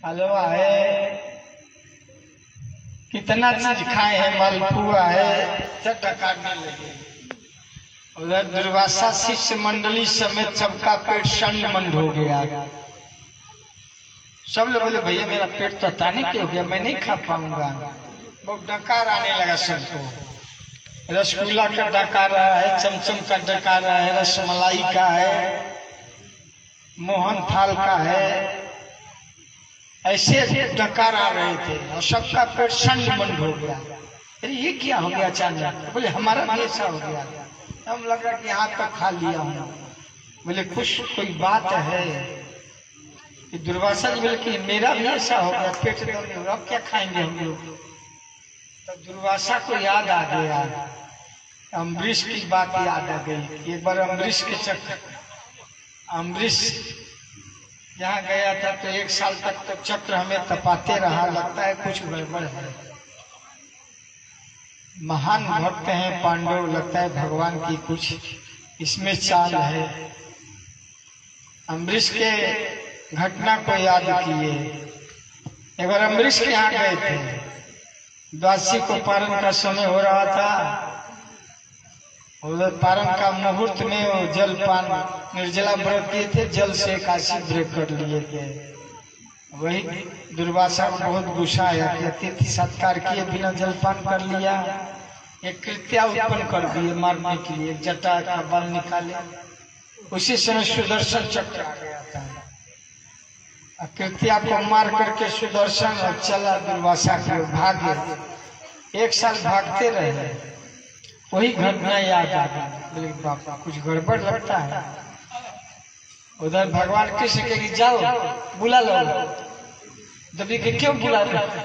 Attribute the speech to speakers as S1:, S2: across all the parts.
S1: हलवा है, कितना चीज खाए हैं, मालपुआ है, चट्टा काटने लगे। उधर दुर्वासा शिष्य मंडली समेत सबका पेट शंड मंड हो गया। सब लोग बोले भैया मेरा पेट तो तानिक हो गया, मैं नहीं खा पाऊंगा। बहुत डकार आने लगा सबको। रसगुल्ला का डकार रहा है, चमचम का डकार रहा है, रसमलाई का है, मोहन थाल का है, ऐसे डकार आ रहे थे और सबका पेट शंड मंड हो गया। अरे ये क्या हो गया अचानक? बोले हमारा भी ऐसा हो गया। हम लगा कि यहाँ तक खा लिया हूँ। बोले कुछ कोई बात है कि दुर्वासा जी बोले कि मेरा भी ऐसा हो गया, पेट दर्द हो, अब क्या खाएंगे हम लोग? तो दुर्वासा को याद आ गया, अम्बरीश की बात याद आ गई। एक बार अम्बरीश के चक्कर, अम्बरीश यहाँ गया था तो 1 साल तक तो चक्र हमें तपाते रहा, लगता है कुछ गड़बड़ है। महान भक्त हैं पांडव, लगता है भगवान की कुछ इसमें चाल है। अम्बरीश के घटना को याद किए। एक बार अम्बरीश के यहाँ गए थे, द्वादशी को पारण का समय हो रहा था। उधर पारण का मुहूर्त में वो जलपान निर्जला व्रत किए थे, जल से एकादशी ब्रेक कर लिए थे। वही दुर्वासा को बहुत गुस्सा आया कि अतिथि सत्कार किए बिना जलपान कर लिया। एक कृत्या उत्पन्न कर दिए मारने के लिए, जटा का बल निकाले। उसी समय सुदर्शन चक्र आ गया था। कृत्या को मार करके सुदर्शन और चला दुर्वासा के भागे। 1 साल भागते रहे, वही घटना याद आ गई। बोले बापा कुछ गड़बड़ लगता है। उधर भगवान कृष्ण के जाओ बुला लो। दबी के क्यों बुला रहे?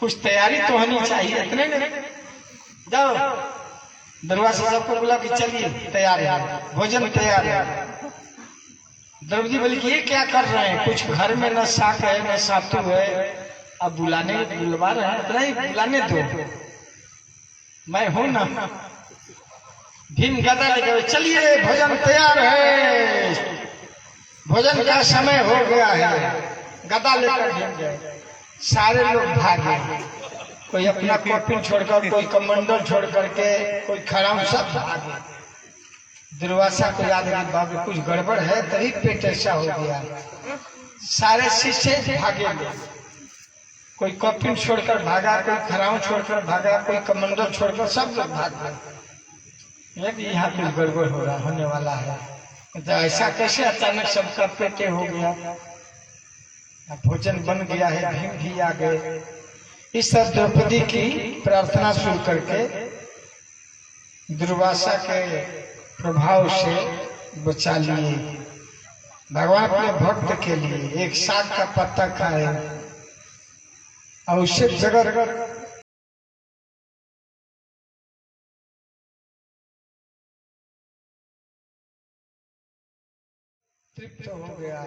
S1: कुछ तैयारी तो होनी चाहिए, इतने में जाओ। दरवाजा सबको बुला के चलिए, तैयार है, भोजन तैयार है। द्रौपदी बोली कि ये क्या कर रहे हैं? कुछ घर में न शाक है न सातु है, अब बुलवा रहे हैं, इतना ही बुलाने दो, मैं हूं ना। भीम गदा लेकर चलिए, भोजन तैयार है, भोजन का समय हो गया है। गदा लेकर भीम गए। सारे लोग भागे, कोई अपना कॉफी छोड़कर, कोई कमंडल छोड़ करके, कोई खराब, सब भागे। दुर्वासा को याद है बाबू कुछ गड़बड़ है, तभी पेट ऐसा हो गया। सारे शिष्य भागे, कोई कॉफी छोड़कर भागा, कोई खराब छोड़कर भागा, कोई कमंडल छोड़कर, सब लोग भाग गए। यहाँ कुछ गड़बड़ हो रहा होने वाला है। तो ऐसा कैसे अचानक सबका पेटे हो गया? भोजन बन गया है, भीम भी आ गए। इस तरह द्रौपदी की प्रार्थना सुन करके दुर्वासा के प्रभाव से बचा लिए। भगवान अपने भक्त के लिए एक साग का पत्ता खाए और उससे जगत तृप्त हो गया।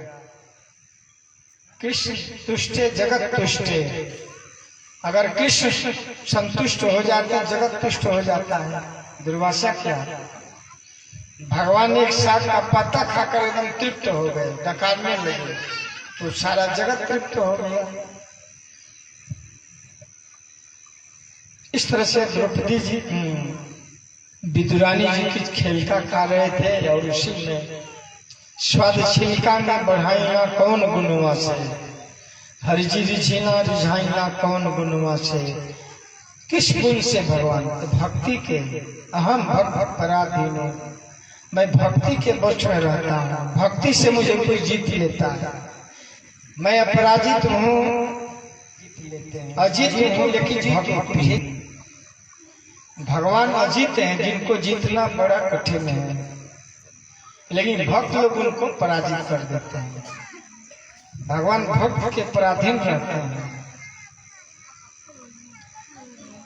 S1: कृष्ण तुष्टे जगत तुष्टे। अगर कृष्ण संतुष्ट हो जाते जगत तुष्ट हो जाता है। दुर्वासा क्या, भगवान एक साग का पत्ता खाकर एकदम तृप्त हो गए, डकारने लगे, तो सारा जगत तृप्त हो गया। इस तरह से द्रौपदी जी विदुरानी जी की खेलका खा रहे थे और उसी में स्वाद छिलका में बढ़ाइना कौन गुणवा से, हरिजी रिझिना रिझाइना कौन गुणवा से। किस गुण से भगवान? भक्ति के। अहम भक्त पराधीनो, मैं भक्ति के वश में रहता हूँ, भक्ति से मुझे कोई जीत लेता है। मैं अपराजित हूँ, अजीत हूँ, लेकिन भगवान अजीत हैं, जिनको जीतना बड़ा कठिन है, लेकिन भक्त लोग उनको पराजित कर देते हैं। भगवान भक्त के पराधीन रहते हैं।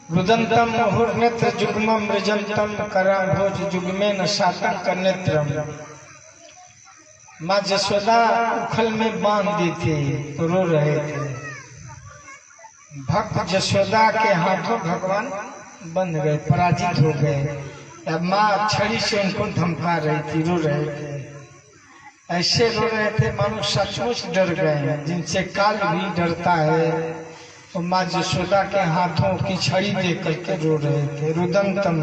S1: रुदंतम मुहुर्नेत्र जुग्मम मृजंतम कराभोज जुग्मे न शातम का नेत्रम। माँ जसोदा उखल में बांध दी थी तो रो रहे थे। भक्त जसोदा के हाथों भगवान बंध गए, पराजित हो गए। अब माँ छड़ी से उनको धमका रही थी, रो रहे थे। ऐसे रो रहे थे मानो सचमुच डर गए हैं, जिनसे काल भी डरता है। तो माँ यशोदा के हाथों की छड़ी दे करके रो रहे थे। रुदंतम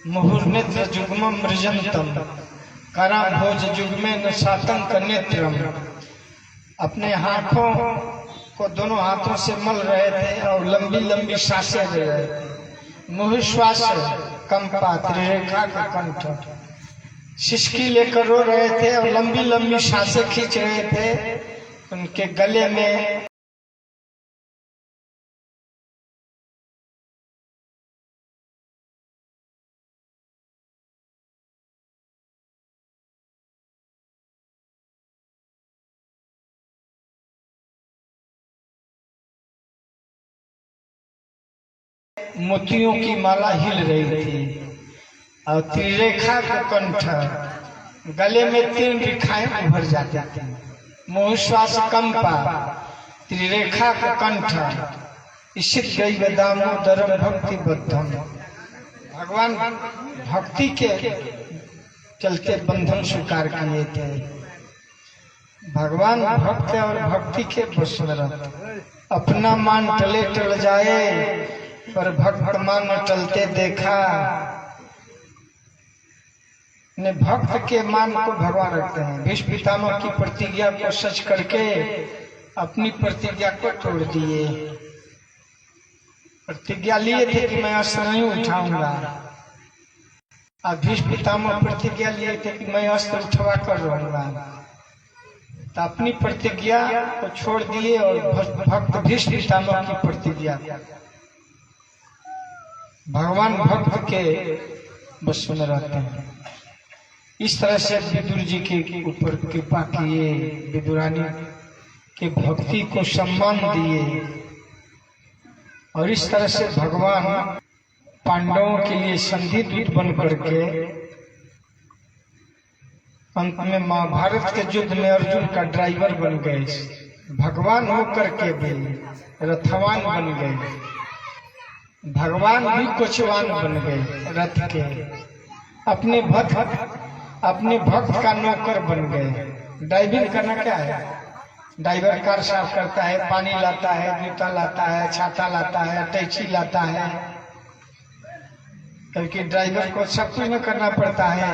S1: मुहुर्नेत्र जुग्मम मृजंतम कराम भोज जुग्मे न सातंक नेत्रम। अपने हाथों को दोनों हाथों से मल रहे थे और लंबी लंबी सांसें ले रहे थे। मुहुश्वास कंपा त्रिरेखा का कंठ, सिसकी लेकर रो रहे थे और लंबी लंबी सांसें खींच रहे थे। उनके गले में मोतियों की माला हिल रही थी और त्रिरेखा का कंठ, गले में 3 रेखाएं उभर जाती थी। मुहुश्वास कंपा त्रिरेखा का कंठ, इसित गई दामोदरम भक्ति बद्धम। भगवान भक्ति के चलते बंधन स्वीकार किए थे। भगवान भक्त और भक्ति के बस में रहते। अपना मान टले टल जाए पर भक्त मान न टलते देखा। ने भक्त के मान को भगवान रखते हैं। भीष्म पितामह की प्रतिज्ञा को सच करके अपनी प्रतिज्ञा को तोड़ दिए। प्रतिज्ञा लिए थे कि मैं अस्त्र नहीं उठाऊंगा। अब भीष्म पितामह प्रतिज्ञा लिए थे कि मैं अस्त्र उठवा कर रहूंगा, तो अपनी प्रतिज्ञा को छोड़ दिए और भक्त भीष्म पितामह की प्रतिज्ञा। भगवान भक्त के बस में रहते हैं। इस तरह से विदुर जी के ऊपर कृपा किए, विदुरानी के भक्ति को सम्मान दिए और इस तरह से भगवान पांडवों के लिए संधि दूत बन करके अंत में महाभारत के युद्ध में अर्जुन का ड्राइवर बन गए। भगवान होकर के भी रथवान बन गए। भगवान भी कोचवान बन गए रथ के। अपने भक्त का नौकर बन गए। ड्राइविंग करना क्या है? ड्राइवर कार साफ करता है, पानी लाता है, जूता लाता है, छाता लाता है, टैक्सी लाता है, क्योंकि ड्राइवर को सब कुछ न करना पड़ता है।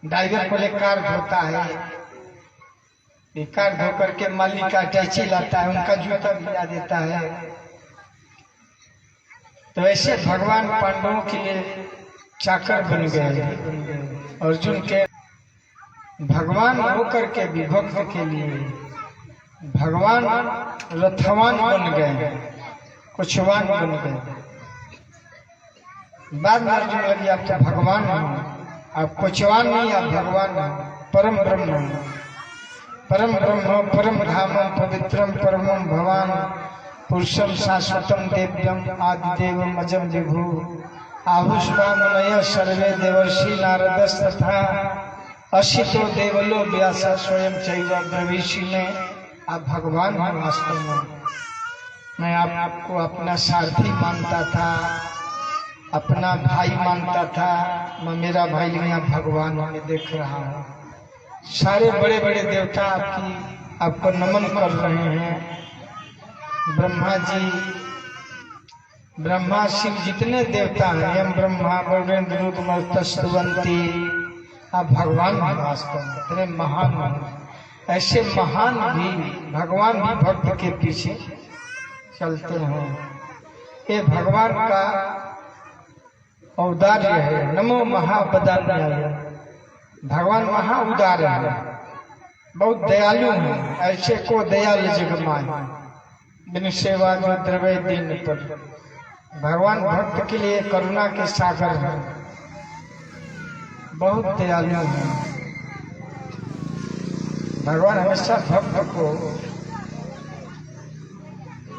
S1: ड्राइवर को लेकर कार धोता है, कार धो करके मालिक का टैक्सी लाता है, उनका जूता भिजा देता है। तो ऐसे भगवान पांडवों के लिए चाकर बन गए। अर्जुन के भगवान होकर के विभक्त के लिए भगवान रथवान बन गए, कुछवान बन गए। बाद में अर्जुन लगी आप तो भगवान हो, आप कुछवान नहीं, आप भगवान हो, परम ब्रह्म हो। परम ब्रह्म परम धाम पवित्रम परमम भवान पुरुषम शाश्वतम देव्यम आदिदेवम अजम विभु आहुष्मामनय सर्वे देवर्षि नारदस्तथा असितो देवलो व्यास स्वयं चैव ब्रवीषि में आप भगवान हैं। वास्तव में मैं आपको अपना सारथी मानता था, अपना भाई मानता था। मैं मेरा भाई नहीं, आप भगवान में देख रहा हूँ। सारे बड़े बड़े देवता आपको नमन कर रहे हैं। ब्रह्मा जी, ब्रह्मा शिव जितने देवता हैं, यम ब्रह्मा वरुणेन्द्र रुद्रमरुतस्तुवन्ति, आप भगवान हैं। वास्तव में इतने महान हैं। ऐसे महान भी भगवान भी भक्त के पीछे चलते हैं। ये भगवान का औदार्य है। नमो महाबदान्याय। भगवान महा उदार है, बहुत दयालु हैं। ऐसे को दयालु जगमाय बिन सेवा जो द्रवे दीन पर। भगवान भक्त के लिए करुणा के सागर हैं, बहुत दयालु हैं। भगवान हमेशा भक्त को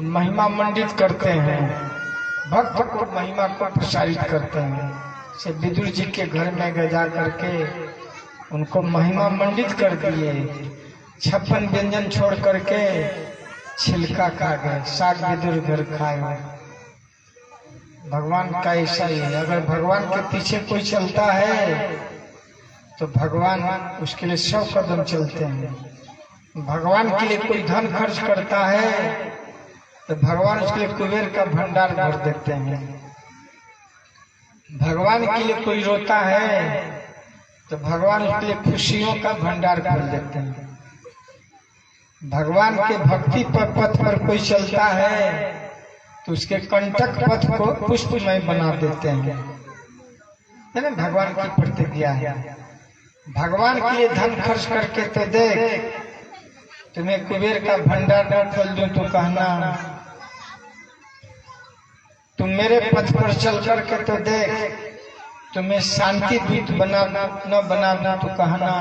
S1: महिमा मंडित करते हैं, भक्त को महिमा को प्रसारित करते हैं। से विदुर जी के घर में जा करके उनको महिमा मंडित कर दिए। 56 व्यंजन छोड़ करके छिलका खा गए, साग विदुर घर खाए। भगवान का ऐसा ही है। अगर भगवान के पीछे कोई चलता है तो भगवान उसके लिए 100 कदम चलते हैं। भगवान के लिए कोई धन खर्च करता है तो भगवान उसके लिए कुबेर का भंडार भर देते हैं। भगवान के लिए कोई रोता है तो भगवान उसके लिए खुशियों का भंडार खोल देते हैं। भगवान के भक्ति पथ पर कोई चलता है तो उसके कंटक पथ को पुष्पमय बना देते हैं। है ना, भगवान की प्रतिज्ञा है। भगवान के लिए धन खर्च करके तो देख, तुम्हें कुबेर का भंडार न खोल दूं तो कहना, तुम मेरे पथ पर चल करके तो देख, तुम्हें शांति दूत न बना दूं तो कहना,